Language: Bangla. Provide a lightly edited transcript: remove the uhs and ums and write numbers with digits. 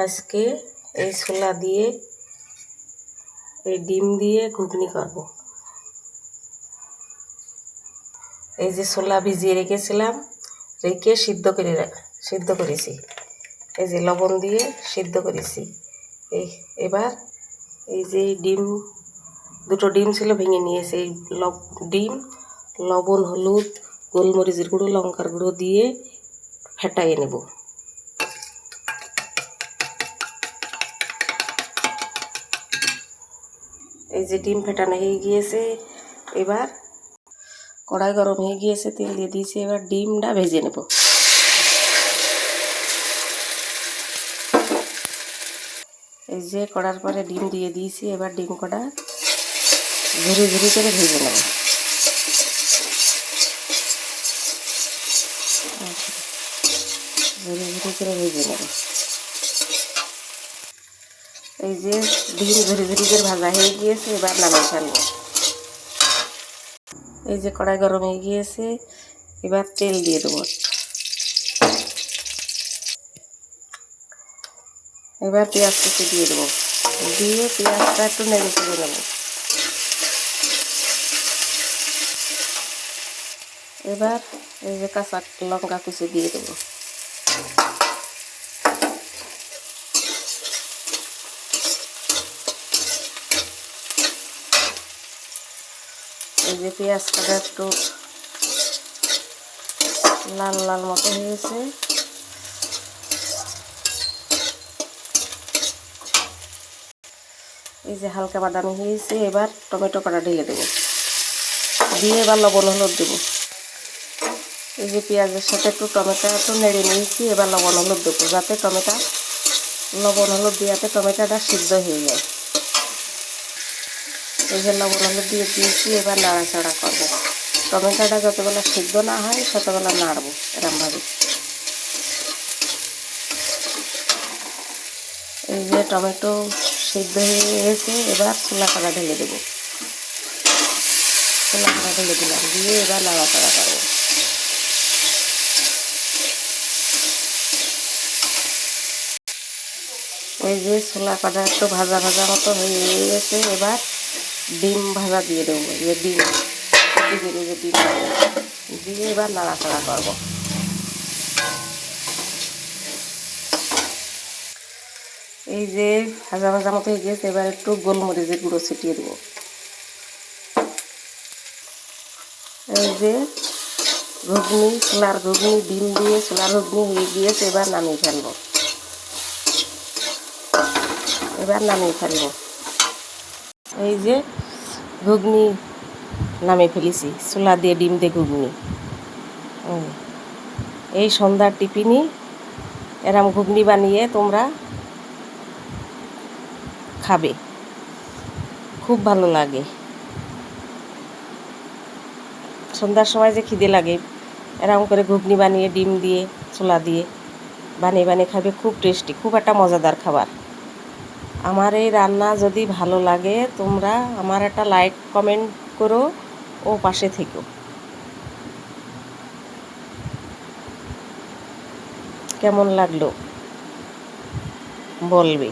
আজকে এই ছোলা দিয়ে এই ডিম দিয়ে ঘুগনি করব। এই যে ছোলা ভিজিয়ে রেখেছিলাম, রেখে সিদ্ধ করেছি। এই যে লবণ দিয়ে সিদ্ধ করেছি। এবার এই যে দুটো ডিম ছিল, ভেঙে নিয়েছি। এই ডিম লবণ, হলুদ, গোলমরিচের গুঁড়ো, লঙ্কার গুঁড়ো দিয়ে ফেটাইয়ে নেব। এই যে ডিম ফেটানো হয়ে গিয়েছে। এবার কড়াই গরম হয়ে গিয়েছে, তেল দিয়ে দিয়েছি। এবার ডিমটা ভেজে নেব। এই যে কড়ার পরে ডিম দিয়ে দিয়েছি। এবার ডিম কটা ঝুরি ঝুরি করে ভেজে নেব। ঝুরি ঝুরি করে ভেজে নেব। এই যে ডিম ঝুরি ঝুরি করে ভাজা হয়ে গিয়েছে। এবার নামিয়ে ফেলবো। এই যে কড়াই গরম হয়ে গিয়েছে। এবার তেল দিয়ে দেবো। এবার পেঁয়াজ কুচি দিয়ে দেবো। দিয়ে পেঁয়াজটা একটু নেড়ে চেড়ে নেব। এবার এই যে কাঁচা লঙ্কা কুচি দিয়ে দেবো। এই যে পেঁয়াজটা একটু লাল লাল মতো হয়েছে। এই যে হালকা বাদামি হয়েছে। এবার টমেটো কটা ঢেলে দেবো। দিয়ে এবার লবণ হলুদ দেবো। এই যে পেঁয়াজের সাথে একটু টমেটো একটু নেড়ে নিয়েছি। এবার লবণ হলুদ দেবো, যাতে লবণ হলুদ দেওয়াতে টমেটোটা সিদ্ধ হয়ে যায়। এই যে লবণ হলুদ দিয়ে দিয়েছি। এবার নাড়াচাড়া করবো। টমেটোটা যতবেলা সিদ্ধ না হয় ততবেলা নাড়বো এরমভাবে। এই যে টমেটো সিদ্ধ হয়ে গেছে। এবার ছোলা কাটা ঢেলে দেবো। ছোলা কাটা ঢেলে দিলাম, দিয়ে এবার নাড়াচাড়া করবো। এই যে ছোলা কাটা একটু ভাজা ভাজা মতো হয়ে গেছে। এবার ডিম ভাজা দিয়ে দেবো। যে ডিম দিয়ে এবার নাড়াচাড়া করবো। এই যে ভাজা ভাজা মতো হয়ে গেছে। এবার একটু গোলমরিচের গুঁড়ো ছিটিয়ে দেবো। এই যে ছোলার ঘুগনি ডিম দিয়ে ছোলার ঘুগনি হয়ে গিয়েছে। এবার নামিয়ে ফেলবো। এই যে ঘুগনি নামিয়ে ফেলেছি। ছোলা দিয়ে ডিম দিয়ে ঘুগনি। এই সন্ধ্যার টিফিনই এরম ঘুগনি বানিয়ে তোমরা খাবে, খুব ভালো লাগে। সন্ধ্যার সময় যে খিদে লাগে, এরকম করে ঘুগনি বানিয়ে ডিম দিয়ে ছোলা দিয়ে বানিয়ে খাবে। খুব টেস্টি, খুব একটা মজাদার খাবার। আমার এই রান্না যদি ভালো লাগে, তোমরা আমার একটা লাইক কমেন্ট করো ও পাশে থেকো। কেমন লাগলো বলবে।